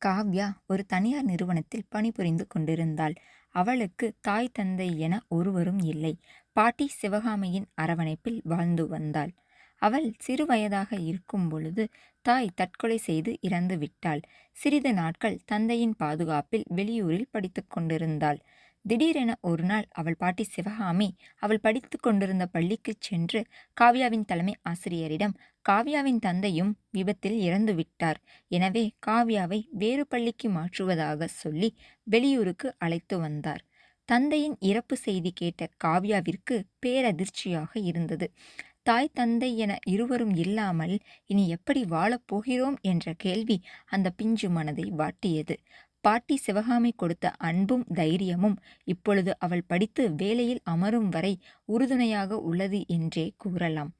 காவ்யா ஒரு தனியார் நிறுவனத்தில் பணிபுரிந்து கொண்டிருந்தாள். அவளுக்கு தாய் தந்தை என ஒருவரும் இல்லை. பாட்டி சிவகாமியின் அரவணைப்பில் வாழ்ந்து வந்தாள். அவள் சிறு வயதாக இருக்கும் பொழுது தாய் தற்கொலை செய்து இறந்து விட்டாள். சிறிது நாட்கள் தந்தையின் பாதுகாப்பில் வெளியூரில் படித்துக் கொண்டிருந்தாள். திடீரென ஒரு நாள் அவள் பாட்டி சிவகாமி அவள் படித்து கொண்டிருந்த பள்ளிக்குச் சென்று காவ்யாவின் தலைமை ஆசிரியரிடம், காவ்யாவின் தந்தையும் விபத்தில் இறந்துவிட்டார், எனவே காவ்யாவை வேறு பள்ளிக்கு மாற்றுவதாக சொல்லி வெளியூருக்கு அழைத்து வந்தார். தந்தையின் இறப்பு செய்தி கேட்ட காவ்யாவிற்கு பேரதிர்ச்சியாக இருந்தது. தாய் தந்தை என இருவரும் இல்லாமல் இனி எப்படி வாழப்போகிறோம் என்ற கேள்வி அந்த பிஞ்சு மனதை வாட்டியது. பாட்டி சிவகாமி கொடுத்த அன்பும் தைரியமும் இப்பொழுது அவள் படித்து வேலையில் அமரும் வரை உறுதுணையாக உள்ளது என்றே கூறலாம்.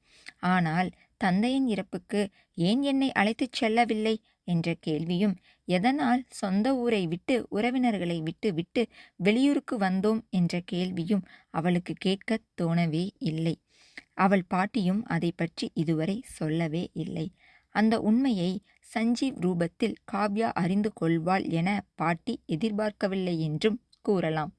ஆனால் தந்தையின் இறப்புக்கு ஏன் என்னை அழைத்துச் செல்லவில்லை என்ற கேள்வியும், எதனால் சொந்த ஊரை விட்டு உறவினர்களை விட்டு விட்டு வெளியூருக்கு வந்தோம் என்ற கேள்வியும் அவளுக்கு கேட்க தோணவே இல்லை. அவள் பாட்டியும் அதை பற்றி இதுவரை சொல்லவே இல்லை. அந்த உண்மையை சஞ்சீவ் ரூபத்தில் காவ்யா அறிந்து கொள்வாள் என பாட்டி எதிர்பார்க்கவில்லை என்றும் கூறலாம்.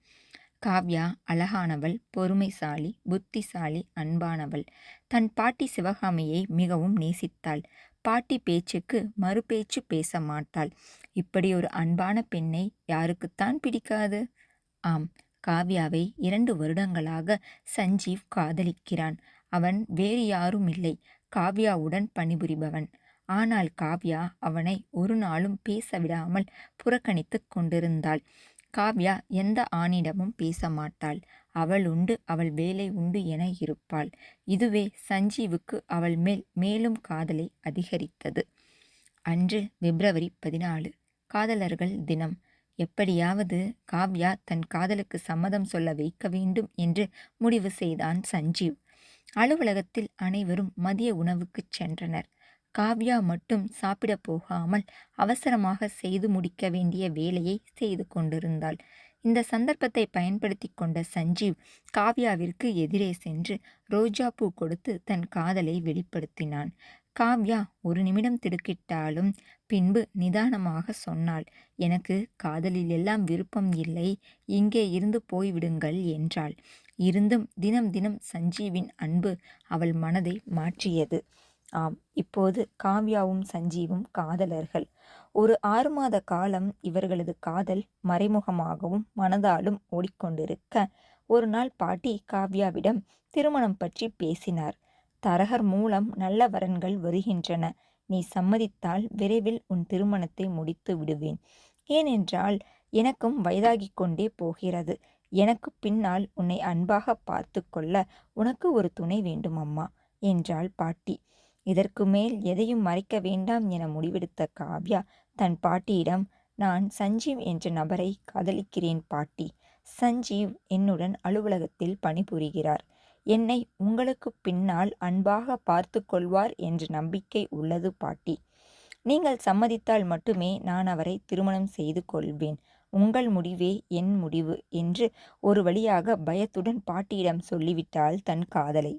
காவ்யா அழகானவள், பொறுமைசாலி, புத்திசாலி, அன்பானவள். தன் பாட்டி சிவகாமியை மிகவும் நேசித்தாள். பாட்டி பேச்சுக்கு மறுபேச்சு பேச மாட்டாள். இப்படி ஒரு அன்பான பெண்ணை யாருக்குத்தான் பிடிக்காது? ஆம், காவ்யாவை 2 வருடங்களாக சஞ்சீவ் காதலிக்கிறான். அவன் வேறு யாரும் இல்லை, காவ்யாவுடன் பணிபுரிபவன். ஆனால் காவ்யா அவனை ஒரு நாளும் பேச விடாமல் புறக்கணித்து கொண்டிருந்தாள். காவ்யா எந்த ஆணிடமும் பேச மாட்டாள். அவள் உண்டு, அவள் வேலை உண்டு என இருப்பாள். இதுவே சஞ்சீவுக்கு அவள் மேல் மேலும் காதலை அதிகரித்தது. அன்று பிப்ரவரி 14, காதலர்கள் தினம். எப்படியாவது காவ்யா தன் காதலுக்கு சம்மதம் சொல்ல வைக்க வேண்டும் என்று முடிவு செய்தான் சஞ்சீவ். அலுவலகத்தில் அனைவரும் மதிய உணவுக்குச் சென்றனர். காவ்யா மட்டும் சாப்பிட போகாமல் அவசரமாக செய்து முடிக்க வேண்டிய வேலையை செய்து கொண்டிருந்தாள். இந்த சந்தர்ப்பத்தை பயன்படுத்தி கொண்ட சஞ்சீவ் காவ்யாவிற்கு எதிரே சென்று ரோஜா பூ கொடுத்து தன் காதலை வெளிப்படுத்தினான். காவ்யா ஒரு நிமிடம் திடுக்கிட்டாலும் பின்பு நிதானமாக சொன்னாள், எனக்கு காதலில் எல்லாம் விருப்பம் இல்லை, இங்கே இருந்து போய்விடுங்கள் என்றாள். இருந்தும் தினம் தினம் சஞ்சீவின் அன்பு அவள் மனதை மாற்றியது. ஆம், இப்போது காவ்யாவும் சஞ்சீவும் காதலர்கள். ஒரு 6 மாத காலம் இவர்களது காதல் மறைமுகமாகவும் மனதாலும் ஓடிக்கொண்டிருக்க, ஒரு நாள் பாட்டி காவ்யாவிடம் திருமணம் பற்றி பேசினார். தரகர் மூலம் நல்ல வரன்கள் வருகின்றன. நீ சம்மதித்தால் விரைவில் உன் திருமணத்தை முடித்து விடுவேன். ஏனென்றால் எனக்கும் வயதாகிக் கொண்டே போகிறது. எனக்கு பின்னால் உன்னை அன்பாக பார்த்து கொள்ள உனக்கு ஒரு துணை வேண்டும் அம்மா என்றாள் பாட்டி. இதற்கு மேல் எதையும் மறைக்க வேண்டாம் என முடிவெடுத்த காவ்யா தன் பாட்டியிடம், நான் சஞ்சீவ் என்ற நபரை காதலிக்கிறேன் பாட்டி. சஞ்சீவ் என்னுடன் அலுவலகத்தில் பணிபுரிகிறார். என்னை உங்களுக்கு பின்னால் அன்பாக பார்த்து கொள்வார் என்ற நம்பிக்கை உள்ளது பாட்டி. நீங்கள் சம்மதித்தால் மட்டுமே நான் அவரை திருமணம் செய்து கொள்வேன். உங்கள் முடிவே என் முடிவு என்று ஒரு வழியாக பயத்துடன் பாட்டியிடம் சொல்லிவிட்டாள் தன் காதலை.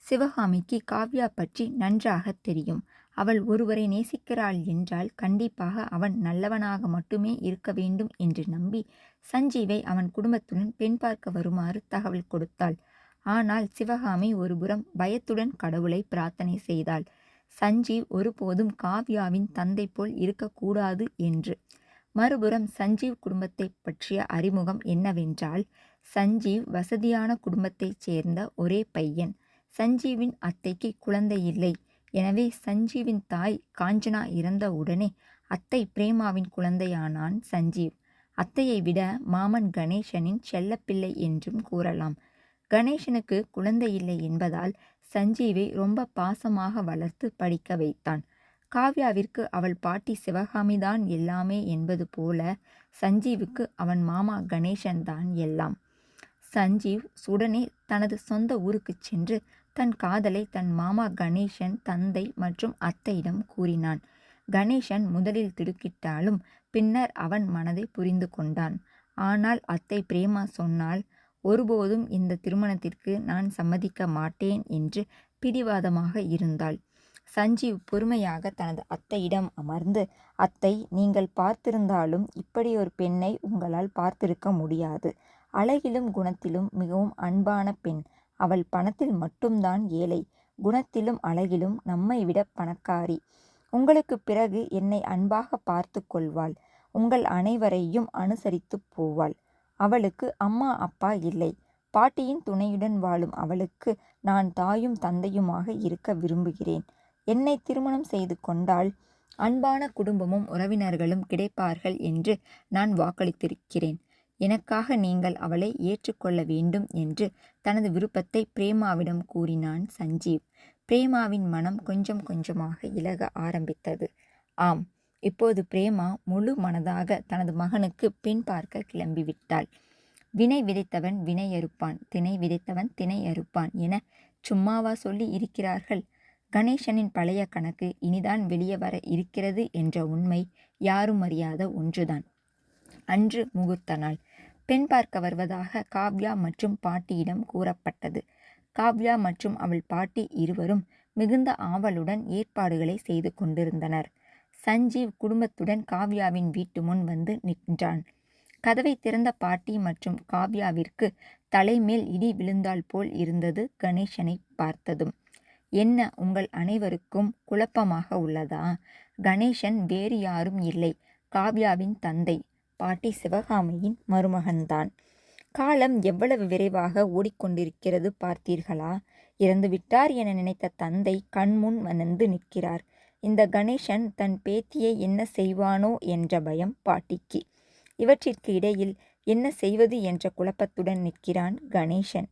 சிவகாமிக்கு காவ்யா பற்றி நன்றாக தெரியும். அவள் ஒருவரை நேசிக்கிறாள் என்றால் கண்டிப்பாக அவன் நல்லவனாக மட்டுமே இருக்க வேண்டும் என்று நம்பி சஞ்சீவை அவன் குடும்பத்துடன் பெண் பார்க்க வருமாறு தகவல் கொடுத்தாள். ஆனால் சிவகாமி ஒருபுறம் பயத்துடன் கடவுளை பிரார்த்தனை செய்தாள். சஞ்சீவ் ஒருபோதும் காவ்யாவின் தந்தை போல் இருக்கக்கூடாது என்று. மறுபுறம் சஞ்சீவ் குடும்பத்தை பற்றிய அறிமுகம் என்னவென்றால், சஞ்சீவ் வசதியான குடும்பத்தைச் சேர்ந்த ஒரே பையன். சஞ்சீவின் அத்தைக்கு குழந்தை இல்லை. எனவே சஞ்சீவின் தாய் காஞ்சனா இறந்த உடனே அத்தை பிரேமாவின் குழந்தையானான் சஞ்சீவ். அத்தையை விட மாமன் கணேசனின் செல்லப்பிள்ளை என்றும் கூறலாம். கணேசனுக்கு குழந்தை இல்லை என்பதால் சஞ்சீவை ரொம்ப பாசமாக வளர்த்து படிக்க வைத்தான். காவ்யாவிற்கு அவள் பாட்டி சிவகாமிதான் எல்லாமே என்பது போல சஞ்சீவுக்கு அவன் மாமா கணேசன் தான் எல்லாம். சஞ்சீவ் உடனே தனது சொந்த ஊருக்குச் சென்று தன் காதலை தன் மாமா கணேசன், தந்தை மற்றும் அத்தையிடம் கூறினான். கணேசன் முதலில் திடுக்கிட்டாலும் பின்னர் அவன் மனதை புரிந்து கொண்டான். ஆனால் அத்தை பிரேமா சொன்னால், ஒருபோதும் இந்த திருமணத்திற்கு நான் சம்மதிக்க மாட்டேன் என்று பிடிவாதமாக இருந்தாள். சஞ்சீவ் பொறுமையாக தனது அத்தையிடம் அமர்ந்து, அத்தை, நீங்கள் பார்த்திருந்தாலும் இப்படி ஒரு பெண்ணை உங்களால் பார்த்திருக்க முடியாது. அழகிலும் குணத்திலும் மிகவும் அன்பான பெண். அவள் பணத்தில் மட்டும்தான் ஏழை. குணத்திலும் அழகிலும் நம்மை விட பணக்காரி. உங்களுக்கு பிறகு என்னை அன்பாக பார்த்து கொள்வாள். உங்கள் அனைவரையும் அனுசரித்து போவாள். அவளுக்கு அம்மா அப்பா இல்லை. பாட்டியின் துணையுடன் வாழும் அவளுக்கு நான் தாயும் தந்தையுமாக இருக்க விரும்புகிறேன். என்னை திருமணம் செய்து கொண்டால் அன்பான குடும்பமும் உறவினர்களும் கிடைப்பார்கள் என்று நான் வாக்களித்திருக்கிறேன். எனக்காக நீங்கள் அவளை ஏற்றுக்கொள்ள வேண்டும் என்று தனது விருப்பத்தை பிரேமாவிடம் கூறினான் சஞ்சீவ். பிரேமாவின் மனம் கொஞ்சம் கொஞ்சமாக இலக ஆரம்பித்தது. ஆம், இப்போது பிரேமா முழு மனதாக தனது மகனுக்கு பெண் பார்க்க கிளம்பிவிட்டாள். வினை விதைத்தவன் வினை அறுப்பான், திணை விதைத்தவன் திணை அறுப்பான் என சும்மாவா சொல்லி இருக்கிறார்கள்? கணேசனின் பழைய கணக்கு இனிதான் வெளியே வர இருக்கிறது என்ற உண்மை யாரும் அறியாத ஒன்றுதான். அன்று முகூர்த்த நாள். பெண் பார்க்க வருவதாக காவ்யா மற்றும் பாட்டியிடம் கூறப்பட்டது. காவ்யா மற்றும் அவள் பாட்டி இருவரும் மிகுந்த ஆவலுடன் ஏற்பாடுகளை செய்து கொண்டிருந்தனர். சஞ்சீவ் குடும்பத்துடன் காவ்யாவின் வீட்டு முன் வந்து நின்றான். கதவை திறந்த பாட்டி மற்றும் காவ்யாவிற்கு தலைமேல் இடி விழுந்தால் போல் இருந்தது கணேசனை பார்த்ததும். என்ன, உங்கள் அனைவருக்கும் குழப்பமாக உள்ளதா? கணேசன் வேறு யாரும் இல்லை, காவ்யாவின் தந்தை, பாட்டி சிவகாமியின் மருமகன்தான். காலம் எவ்வளவு விரைவாக ஓடிக்கொண்டிருக்கிறது பார்த்தீர்களா? இறந்துவிட்டார் என நினைத்த தந்தை கண்முன் வந்து நிற்கிறார். இந்த கணேசன் தன் பேத்தியை என்ன செய்வானோ என்ற பயம் பாட்டிக்கு. இவற்றிற்கு இடையில் என்ன செய்வது என்ற குழப்பத்துடன் நிற்கிறான் கணேசன்.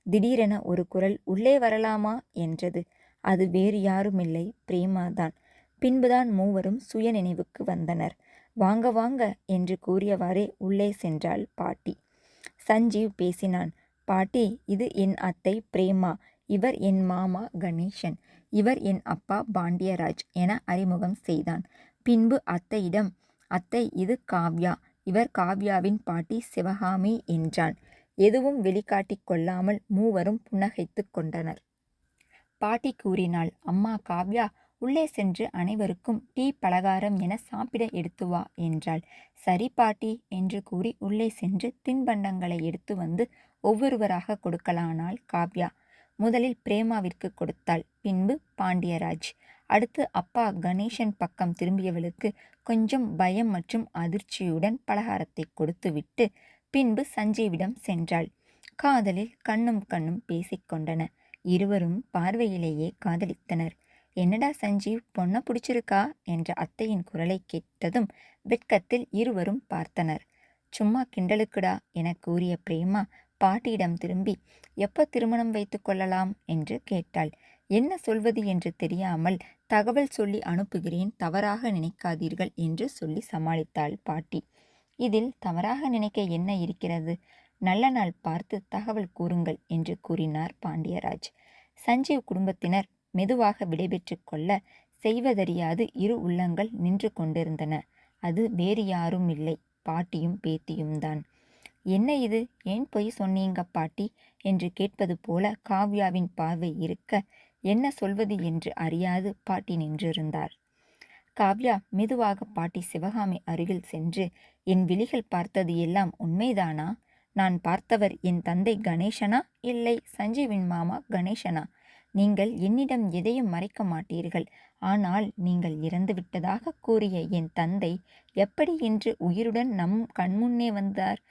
திடீரென ஒரு குரல் உள்ளே வரலாமா என்றது. அது வேறு யாருமில்லை, பிரேமாதான். பின்புதான் மூவரும் சுய நினைவுக்கு வந்தனர். வாங்க வாங்க என்று கூறியவாறே உள்ளே சென்றாள் பாட்டி. சஞ்சீவ் பேசினான். பாட்டி, இது என் அத்தை பிரேமா. இவர் என் மாமா கணேசன். இவர் என் அப்பா பாண்டியராஜ் என அறிமுகம் செய்தான். பின்பு அத்தையிடம், அத்தை, இது காவ்யா. இவர் காவ்யாவின் பாட்டி சிவகாமி என்றான். எதுவும் வெளிக்காட்டிக் கொள்ளாமல் மூவரும் புன்னகைத்து கொண்டனர். பாட்டி கூறினாள், அம்மா காவ்யா, உள்ளே சென்று அனைவருக்கும் டீ பலகாரம் என சாப்பிட எடுத்து வா என்றாள். சரி பாட்டி என்று கூறி உள்ளே சென்று தின்பண்டங்களை எடுத்து வந்து ஒவ்வொருவராக கொடுக்கலானாள் காவ்யா. முதலில் பிரேமாவிற்கு கொடுத்தாள். பின்பு பாண்டியராஜ். அடுத்து அப்பா கணேசன் பக்கம் திரும்பியவளுக்கு கொஞ்சம் பயம் மற்றும் அதிர்ச்சியுடன் பலகாரத்தை கொடுத்துவிட்டு பின்பு சஞ்சீவிடம் சென்றாள். காதலில் கண்ணும் கண்ணும் பேசிக்கொண்டன. இருவரும் பார்வையிலேயே காதலித்தனர். என்னடா சஞ்சீவ், பொண்ணை பிடிச்சிருக்கா என்ற அத்தையின் குரலை கேட்டதும் வெட்கத்தில் இருவரும் பார்த்தனர். சும்மா கிண்டலுக்குடா என கூறிய பிரேமா பாட்டியிடம் திரும்பி, எப்போ திருமணம் வைத்து கொள்ளலாம் என்று கேட்டாள். என்ன சொல்வது என்று தெரியாமல், தகவல் சொல்லி அனுப்புகிறேன், தவறாக நினைக்காதீர்கள் என்று சொல்லி சமாளித்தாள் பாட்டி. இதில் தவறாக நினைக்க என்ன இருக்கிறது? நல்ல நாள் பார்த்து தகவல் கூறுங்கள் என்று கூறினார் பாண்டியராஜ். சஞ்சீவ் குடும்பத்தினர் மெதுவாக விடைபெற்று கொள்ள செய்வதறியாது இரு உள்ளங்கள் நின்று கொண்டிருந்தன. அது வேறு யாரும் இல்லை, பாட்டியும் பேத்தியும் தான். என்ன இது, ஏன் பொய் சொன்னீங்க பாட்டி என்று கேட்பது போல காவ்யாவின் பார்வை இருக்க என்ன சொல்வது என்று அறியாது பாட்டி நின்றிருந்தார். காவ்யா மெதுவாக பாட்டி சிவகாமி அருகில் சென்று, என் விழிகள் பார்த்தது எல்லாம் உண்மைதானா? நான் பார்த்தவர் என் தந்தை கணேசனா, இல்லை சஞ்சீவின் மாமா கணேசனா? நீங்கள் என்னிடம் எதையும் மறைக்க மாட்டீர்கள். ஆனால் நீங்கள் இறந்துவிட்டதாக கூறிய என் தந்தை எப்படி இன்று உயிருடன் நம் கண்முன்னே வந்தார்?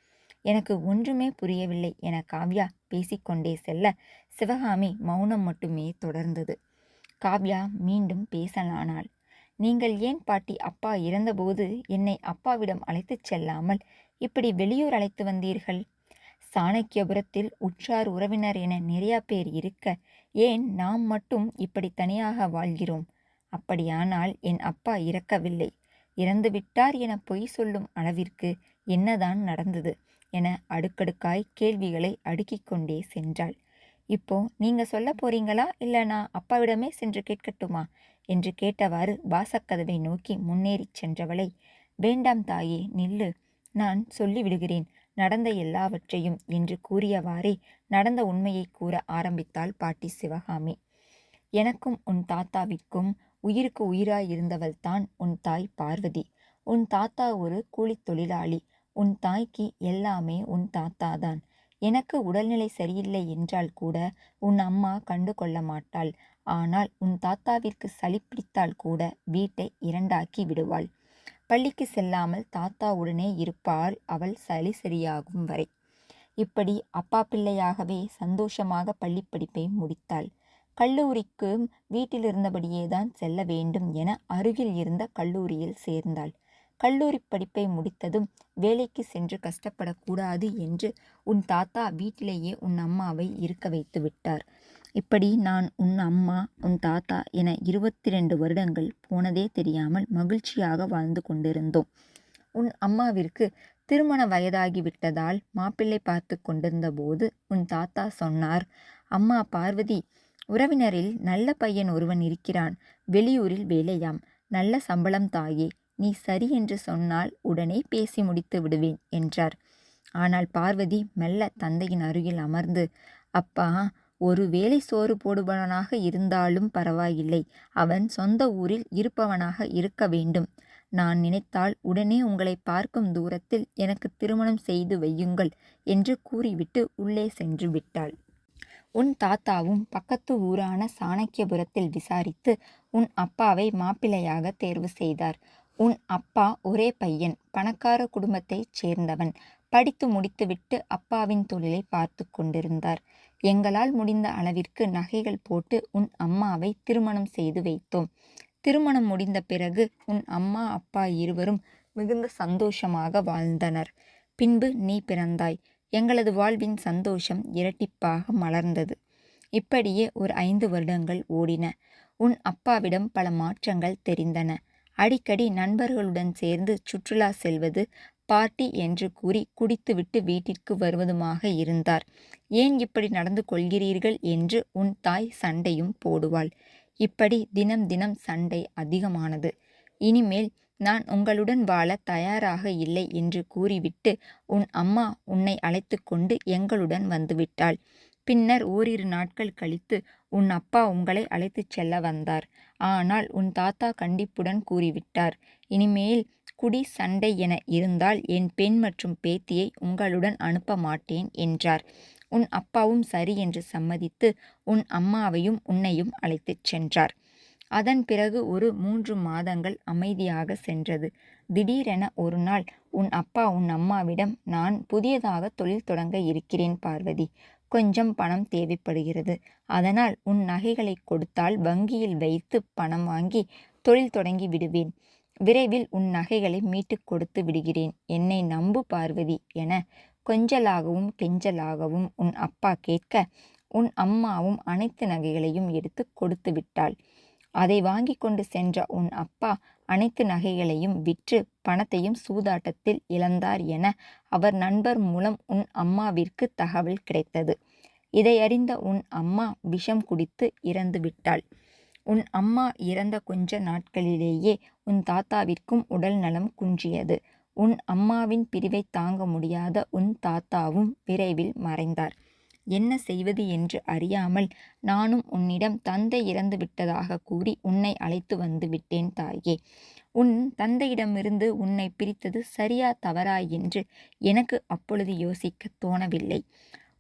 எனக்கு ஒன்றுமே புரியவில்லை என காவ்யா பேசிக்கொண்டே செல்ல சிவகாமி மௌனம் மட்டுமே தொடர்ந்தது. காவ்யா மீண்டும் பேசலானாள். நீங்கள் ஏன் பாட்டி அப்பா இறந்தபோது என்னை அப்பாவிடம் அழைத்துச் செல்லாமல் இப்படி வெளியூர் அழைத்து வந்தீர்கள்? சாணக்கியபுரத்தில் உற்றார் உறவினர் என நிறைய பேர் இருக்க ஏன் நாம் மட்டும் இப்படி தனியாக வாழ்கிறோம்? அப்படியானால் என் அப்பா இறக்கவில்லை, இறந்துவிட்டார் என பொய் சொல்லும் அளவிற்கு என்னதான் நடந்தது என அடுக்கடுக்காய் கேள்விகளை அடுக்கிக் கொண்டே சென்றாள். இப்போ நீங்க சொல்ல போறீங்களா, இல்ல நான் அப்பாவிடமே சென்று கேட்கட்டுமா என்று கேட்டவாறு வாசக்கதவை நோக்கி முன்னேறி சென்றவளை, வேண்டாம் தாயே, நில்லு, நான் சொல்லிவிடுகிறேன் நடந்த எல்லாவற்றையும் என்று கூறியவாறே நடந்த உண்மையை கூற ஆரம்பித்தாள் பாட்டி சிவகாமி. எனக்கும் உன் தாத்தாவிற்கும் உயிருக்கு உயிராயிருந்தவள்தான் உன் தாய் பார்வதி. உன் தாத்தா ஒரு கூலித் தொழிலாளி. உன் தாய்க்கு எல்லாமே உன் தாத்தாதான். எனக்கு உடல்நிலை சரியில்லை என்றால் கூட உன் அம்மா கண்டு கொள்ள மாட்டாள். ஆனால் உன் தாத்தாவிற்கு சளி பிடித்தால் கூட வீட்டை இரண்டாக்கி விடுவாள். பள்ளிக்கு செல்லாமல் தாத்தாவுடனே இருப்பாள் அவள் சளி சரியாகும் வரை. இப்படி அப்பா பிள்ளையாகவே சந்தோஷமாக பள்ளிப்படிப்பை முடித்தாள். கல்லூரிக்கு வீட்டிலிருந்தபடியேதான் செல்ல வேண்டும் என அருகில் இருந்த கல்லூரியில் சேர்ந்தாள். கல்லூரி படிப்பை முடித்ததும் வேலைக்கு சென்று கஷ்டப்படக்கூடாது என்று உன் தாத்தா வீட்டிலேயே உன் அம்மாவை இருக்க வைத்து விட்டார். இப்படி நான் உன் அம்மா உன் தாத்தா என 22 வருடங்கள் போனதே தெரியாமல் மகிழ்ச்சியாக வாழ்ந்து கொண்டிருந்தோம். உன் அம்மாவிற்கு திருமண வயதாகிவிட்டதால் மாப்பிள்ளை பார்த்து கொண்டிருந்த போது உன் தாத்தா சொன்னார், அம்மா பார்வதி, உறவினரில் நல்ல பையன் ஒருவன் இருக்கிறான். வெளியூரில் வேலையாம். நல்ல சம்பளம் தாயே. நீ சரி என்று சொன்னால் உடனே பேசி முடித்து விடுவேன் என்றார். ஆனால் பார்வதி மெல்ல தந்தையின் அருகில் அமர்ந்து, அப்பா, ஒரு வேளை சோறு போடுபவனாக இருந்தாலும் பரவாயில்லை. அவன் சொந்த ஊரில் இருப்பவனாக இருக்க வேண்டும். நான் நினைத்தால் உடனே உங்களை பார்க்கும் தூரத்தில் எனக்கு திருமணம் செய்து வையுங்கள் என்று கூறிவிட்டு உள்ளே சென்று விட்டாள். உன் தாத்தாவும் பக்கத்து ஊரான சாணக்கியபுரத்தில் விசாரித்து உன் அப்பாவை மாப்பிள்ளையாக தேர்வு செய்தார். உன் அப்பா ஒரே பையன், பணக்கார குடும்பத்தைச் சேர்ந்தவன். படித்து முடித்துவிட்டு அப்பாவின் தொழிலை பார்த்து கொண்டிருந்தார். எங்களால் முடிந்த அளவிற்கு நகைகள் போட்டு உன் அம்மாவை திருமணம் செய்து வைத்தோம். திருமணம் முடிந்த பிறகு உன் அம்மா அப்பா இருவரும் மிகுந்த சந்தோஷமாக வாழ்ந்தனர். பின்பு நீ பிறந்தாய். எங்களது வாழ்வின் சந்தோஷம் இரட்டிப்பாக மலர்ந்தது. இப்படியே ஒரு 5 வருடங்கள் ஓடின. உன் அப்பாவிடம் பல மாற்றங்கள் தெரிந்தன. அடிக்கடி நண்பர்களுடன் சேர்ந்து சுற்றுலா செல்வது, பார்ட்டி என்று கூறி குடித்துவிட்டு வீட்டிற்கு வருவதுமாக இருந்தார். ஏன் இப்படி நடந்து கொள்கிறீர்கள் என்று உன் தாய் சண்டையும் போடுவாள். இப்படி தினம் தினம் சண்டை அதிகமானது. இனிமேல் நான் உங்களுடன் வாழ தயாராக இல்லை என்று கூறிவிட்டு உன் அம்மா உன்னை அழைத்து கொண்டு எங்களுடன் வந்துவிட்டாள். பின்னர் ஓரிரு நாட்கள் கழித்து உன் அப்பா உங்களை அழைத்துச் செல்ல வந்தார். ஆனால் உன் தாத்தா கண்டிப்புடன் கூறிவிட்டார், இனிமேல் குடி சண்டை என இருந்தால் என் பெண் மற்றும் பேத்தியை உங்களுடன் அனுப்ப மாட்டேன் என்றார். உன் அப்பாவும் சரி என்று சம்மதித்து உன் அம்மாவையும் உன்னையும் அழைத்துச் சென்றார். அதன் பிறகு ஒரு 3 மாதங்கள் அமைதியாக சென்றது. திடீரென ஒரு நாள் உன் அப்பா உன் அம்மாவிடம், நான் புதியதாக தொழில் தொடங்க இருக்கிறேன் பார்வதி. கொஞ்சம் பணம் தேவைப்படுகிறது. அதனால் உன் நகைகளை கொடுத்தால் வங்கியில் வைத்து பணம் வாங்கி தொழில் தொடங்கி விடுவேன். விரைவில் உன் நகைகளை மீட்டு கொடுத்து விடுகிறேன். என்னை நம்பு பார்வதி என கொஞ்சலாகவும் கெஞ்சலாகவும் உன் அப்பா கேட்க, உன் அம்மாவும் அனைத்து நகைகளையும் எடுத்து கொடுத்து விட்டாள். அதை வாங்கி கொண்டு சென்ற உன் அப்பா அனைத்து நகைகளையும் விற்று பணத்தையும் சூதாட்டத்தில் இழந்தார் என அவர் நண்பர் மூலம் உன் அம்மாவிற்கு தகவல் கிடைத்தது. இதை அறிந்த உன் அம்மா விஷம் குடித்து இறந்து விட்டாள். உன் அம்மா இறந்த கொஞ்ச நாட்களிலேயே உன் தாத்தாவிற்கும் உடல் நலம் குன்றியது. உன் அம்மாவின் பிரிவை தாங்க முடியாத உன் தாத்தாவும் விரைவில் மறைந்தார். என்ன செய்வது என்று அறியாமல் நானும் உன்னிடம் தந்தை இறந்து விட்டதாக கூறி உன்னை அழைத்து வந்து விட்டேன் தாயே. உன் தந்தையிடமிருந்து உன்னை பிரித்தது சரியா தவறா என்று எனக்கு அப்பொழுது யோசிக்க தோணவில்லை.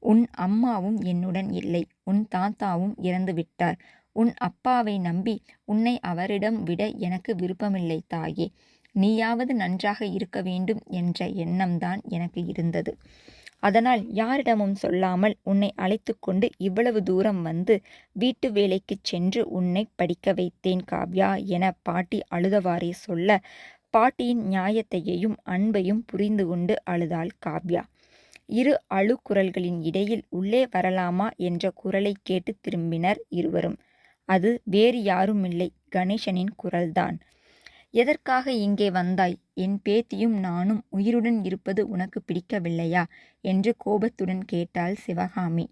உன் அம்மாவும் என்னுடன் இல்லை. உன் தாத்தாவும் இறந்து விட்டார். உன் அப்பாவை நம்பி உன்னை அவரிடம் விட எனக்கு விருப்பமில்லை தாயே. நீயாவது நன்றாக இருக்க வேண்டும் என்ற எண்ணம்தான் எனக்கு இருந்தது. அதனால் யாரிடமும் சொல்லாமல் உன்னை அழைத்து கொண்டு இவ்வளவு தூரம் வந்து வீட்டு வேலைக்கு சென்று உன்னை படிக்க வைத்தேன் காவ்யா என பாட்டி அழுதவாறே சொல்ல, பாட்டியின் நியாயத்தையும் அன்பையும் புரிந்து கொண்டு அழுதாள் காவ்யா. இரு அழுகுரல்களின் இடையில் உள்ளே வரலாமா என்ற குரலை கேட்டு திரும்பினர் இருவரும். அது வேறு யாருமில்லை, கணேசனின் குரல்தான். எதற்காக இங்கே வந்தாய்? என் பேத்தியும் நானும் உயிருடன் இருப்பது உனக்கு பிடிக்கவில்லையா என்று கோபத்துடன் கேட்டாள் சிவகாமி.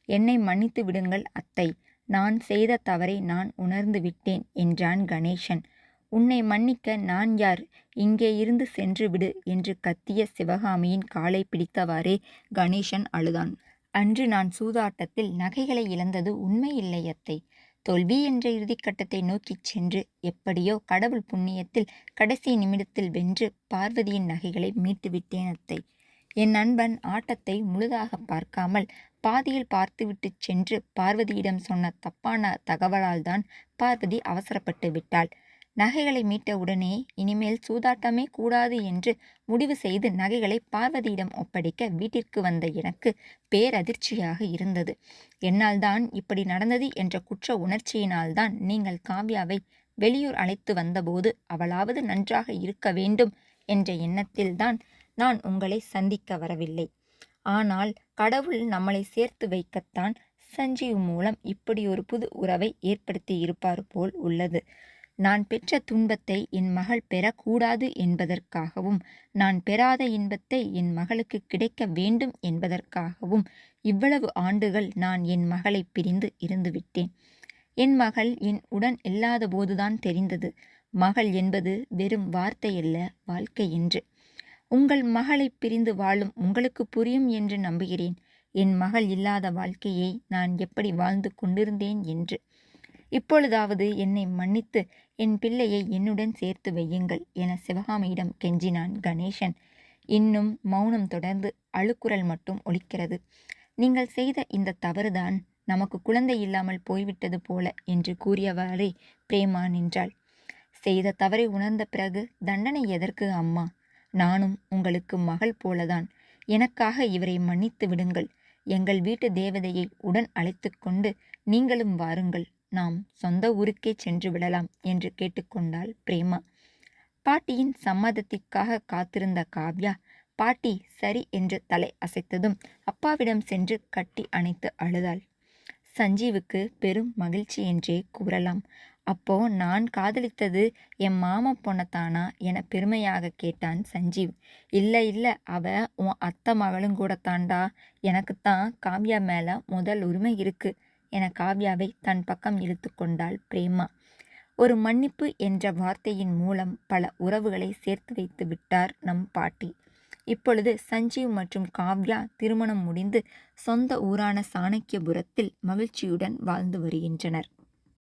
என்னை மன்னித்து விடுங்கள் அத்தை. நான் செய்த தவறை நான் உணர்ந்து விட்டேன் என்றான் கணேசன். உன்னை மன்னிக்க நான் யார்? இங்கே இருந்து சென்று விடு என்று கத்திய சிவகாமியின் காலை பிடித்தவாறே கணேசன் அழுதான். அன்று நான் சூதாட்டத்தில் நகைகளை இழந்தது உண்மையில்லை அத்தை. தோல்வி என்ற இறுதிக்கட்டத்தை நோக்கிச் சென்று எப்படியோ கடவுள் புண்ணியத்தில் கடைசி நிமிடத்தில் வென்று பார்வதியின் நகைகளை மீட்டுவிட்டேன் அத்தை. என் நண்பன் ஆட்டத்தை முழுதாக பார்க்காமல் பாதியில் பார்த்துவிட்டுச் சென்று பார்வதியிடம் சொன்ன தப்பான தகவலால்தான் பார்வதி அவசரப்பட்டு விட்டாள். நகைகளை மீட்ட உடனே இனிமேல் சூதாட்டமே கூடாது என்று முடிவு செய்து நகைகளை பார்வதியிடம் ஒப்படைக்க வீட்டிற்கு வந்த எனக்கு பேரதிர்ச்சியாக இருந்தது. என்னால்தான் இப்படி நடந்தது என்ற குற்ற உணர்ச்சியினால்தான் நீங்கள் காவ்யாவை வெளியூர் அழைத்து வந்தபோது அவளாவது நன்றாக இருக்க வேண்டும் என்ற எண்ணத்தில்தான் நான் உங்களை சந்திக்க வரவில்லை. ஆனால் கடவுள் நம்மளை சேர்த்து வைக்கத்தான் சஞ்சீவ் மூலம் இப்படி ஒரு புது உறவை ஏற்படுத்தி இருப்பார் போல் உள்ளது. நான் பெற்ற துன்பத்தை என் மகள் பெறக்கூடாது என்பதற்காகவும் நான் பெறாத இன்பத்தை என் மகளுக்கு கிடைக்க வேண்டும் என்பதற்காகவும் இவ்வளவு ஆண்டுகள் நான் என் மகளை பிரிந்து இருந்துவிட்டேன். என் மகள் என் உடன் இல்லாத போதுதான் தெரிந்தது மகள் என்பது வெறும் வார்த்தையல்ல, வாழ்க்கை என்று. உங்கள் மகளை பிரிந்து வாழும் உங்களுக்கு புரியும் என்று நம்புகிறேன் என் மகள் இல்லாத வாழ்க்கையை நான் எப்படி வாழ்ந்து கொண்டிருந்தேன் என்று. இப்பொழுதாவது என்னை மன்னித்து என் பிள்ளையை என்னுடன் சேர்த்து வையுங்கள் என சிவகாமியிடம் கெஞ்சினான் கணேசன். இன்னும் மௌனம் தொடர்ந்து அழுக்குரல் மட்டும் ஒலிக்கிறது. நீங்கள் செய்த இந்த தவறுதான் நமக்கு குழந்தை இல்லாமல் போய்விட்டது போல என்று கூறியவாறே பிரேமா நின்றாள். செய்த தவறை உணர்ந்த பிறகு தண்டனை எதற்கு அம்மா? நானும் உங்களுக்கு மகள் போலதான். எனக்காக இவரை மன்னித்து விடுங்கள். எங்கள் வீட்டு தேவதையை உடன் அழைத்து கொண்டு நீங்களும் வாருங்கள். நாம் சொந்த ஊருக்கே சென்று விடலாம் என்று கேட்டுக்கொண்டாள் பிரேமா. பாட்டியின் சம்மதத்திற்காக காத்திருந்த காவ்யா பாட்டி சரி என்று தலை அசைத்ததும் அப்பாவிடம் சென்று கட்டி அணைத்து அழுதாள். சஞ்சீவுக்கு பெரும் மகிழ்ச்சி என்றே கூறலாம். அப்போ நான் காதலித்தது என் மாமா பொண்ணத்தானா என பெருமையாக கேட்டான் சஞ்சீவ். இல்லை இல்லை, அவ உன் அத்தை மகளும் கூட தாண்டா. எனக்குத்தான் காவ்யா மேல முதல் உரிமை இருக்கு என காவ்யாவை தன் பக்கம் இழுத்து கொண்டாள் பிரேமா. ஒரு மன்னிப்பு என்ற வார்த்தையின் மூலம் பல உறவுகளை சேர்த்து வைத்து விட்டார் நம் பாட்டி. இப்பொழுது சஞ்சீவ் மற்றும் காவ்யா திருமணம் முடிந்து சொந்த ஊரான சாணக்கியபுரத்தில் மகிழ்ச்சியுடன் வாழ்ந்து வருகின்றனர்.